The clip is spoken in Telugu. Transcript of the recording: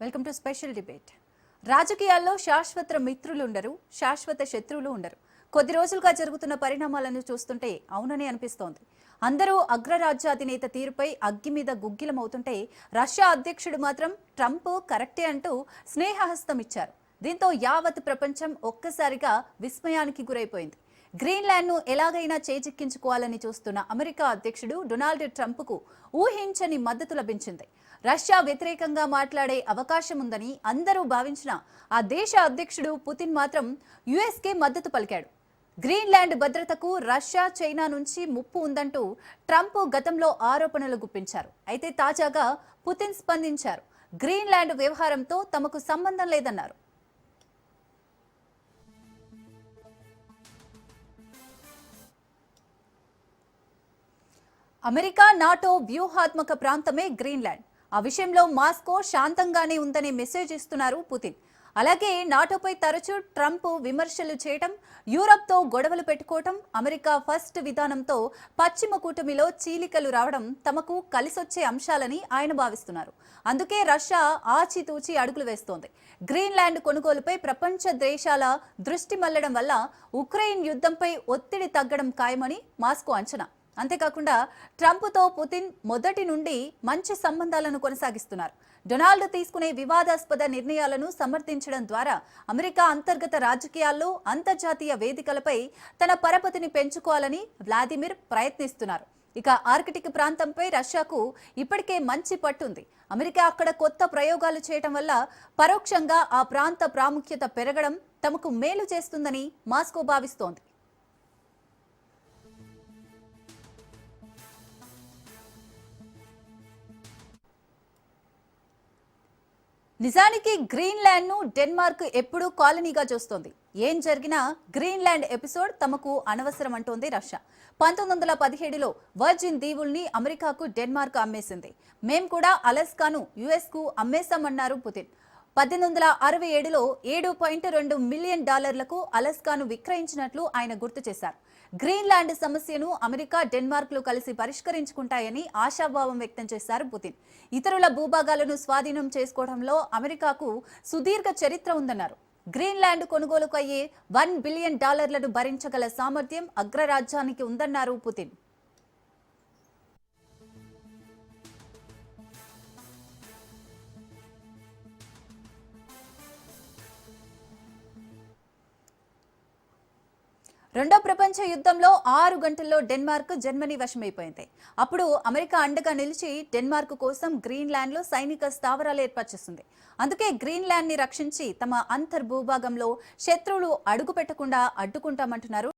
Welcome to special debate. రాజకీయాల్లో శాశ్వత మిత్రులు ఉండరు, శాశ్వత శత్రువులు ఉండరు. కొద్ది రోజులుగా జరుగుతున్న పరిణామాలను చూస్తుంటే అవునని అనిపిస్తోంది. అందరూ అగ్రరాజ్యాధినేత తీరుపై అగ్గి మీద గుగ్గిలమవుతుంటే రష్యా అధ్యక్షుడు మాత్రం ట్రంప్ కరెక్టే అంటూ స్నేహహస్తం ఇచ్చారు. దీంతో యావత్ ప్రపంచం ఒక్కసారిగా విస్మయానికి గురైపోయింది. గ్రీన్లాండ్ను ఎలాగైనా చేజిక్కించుకోవాలని చూస్తున్న అమెరికా అధ్యక్షుడు డొనాల్డ్ ట్రంప్కు ఊహించని మద్దతు లభించింది. రష్యా వ్యతిరేకంగా మాట్లాడే అవకాశం ఉందని అందరూ భావించిన ఆ దేశ అధ్యక్షుడు పుతిన్ మాత్రం యుఎస్కే మద్దతు పలికాడు. గ్రీన్లాండ్ భద్రతకు రష్యా, చైనా నుంచి ముప్పు ఉందంటూ ట్రంప్ గతంలో ఆరోపణలు గుప్పించారు. అయితే తాజాగా పుతిన్ స్పందించారు. గ్రీన్లాండ్ వ్యవహారంతో తమకు సంబంధం లేదన్నారు. అమెరికా, నాటో వ్యూహాత్మక ప్రాంతమే గ్రీన్లాండ్. ఆ విషయంలో మాస్కో శాంతంగానే ఉందనే మెసేజ్ ఇస్తున్నారు పుతిన్. అలాగే నాటోపై తరచూ ట్రంప్ విమర్శలు చేయటం, యూరప్తో గొడవలు పెట్టుకోవటం, అమెరికా ఫస్ట్ విధానంతో పశ్చిమ కూటమిలో చీలికలు రావడం తమకు కలిసొచ్చే అంశాలని ఆయన భావిస్తున్నారు. అందుకే రష్యా ఆచితూచి అడుగులు వేస్తోంది. గ్రీన్లాండ్ కొనుగోలుపై ప్రపంచ దేశాల దృష్టి మళ్లడం వల్ల ఉక్రెయిన్ యుద్ధంపై ఒత్తిడి తగ్గడం ఖాయమని మాస్కో అంచనా. అంతేకాకుండా ట్రంప్తో పుతిన్ మొదటి నుండి మంచి సంబంధాలను కొనసాగిస్తున్నారు. డొనాల్డ్ తీసుకునే వివాదాస్పద నిర్ణయాలను సమర్థించడం ద్వారా అమెరికా అంతర్గత రాజకీయాల్లో, అంతర్జాతీయ వేదికలపై తన పరపతిని పెంచుకోవాలని వ్లాదిమిర్ ప్రయత్నిస్తున్నారు. ఇక ఆర్కిటిక్ ప్రాంతంపై రష్యాకు ఇప్పటికే మంచి పట్టుంది. అమెరికా అక్కడ కొత్త ప్రయోగాలు చేయటం వల్ల పరోక్షంగా ఆ ప్రాంత ప్రాముఖ్యత పెరగడం తమకు మేలు చేస్తుందని మాస్కో భావిస్తోంది. నిజానికి గ్రీన్లాండ్ను డెన్మార్క్ ఎప్పుడూ కాలనీగా చూస్తోంది. ఏం జరిగినా గ్రీన్లాండ్ ఎపిసోడ్ తమకు అనవసరం అంటోంది రష్యా. 1917లో వర్జిన్ దీవుల్ని అమెరికాకు డెన్మార్క్ అమ్మేసింది. మేం కూడా అలస్కాను యుఎస్కు అమ్మేశామన్నారు పుతిన్. 1867లో $7.2 మిలియన్ అలస్కాను విక్రయించినట్లు ఆయన గుర్తు చేశారు. గ్రీన్లాండ్ సమస్యను అమెరికా, డెన్మార్క్లు కలిసి పరిష్కరించుకుంటాయని ఆశాభావం వ్యక్తం చేశారు పుతిన్. ఇతరుల భూభాగాలను స్వాధీనం చేసుకోవడంలో అమెరికాకు సుదీర్ఘ చరిత్ర ఉందన్నారు. గ్రీన్లాండ్ కొనుగోలుకు అయ్యే $1 బిలియన్ భరించగల సామర్థ్యం అగ్రరాజ్యానికి ఉందన్నారు పుతిన్. రెండో ప్రపంచ యుద్ధంలో 6 గంటల్లో డెన్మార్క్ జర్మనీ వశమైపోయింది. అప్పుడు అమెరికా అండగా నిలిచి డెన్మార్క్ కోసం గ్రీన్లాండ్లో సైనిక స్థావరాలు ఏర్పాటు చేసింది. అందుకే గ్రీన్లాండ్ని రక్షించి తమ అంతర్భూభాగంలో శత్రువులు అడుగు పెట్టకుండా అడ్డుకుంటామంటున్నారు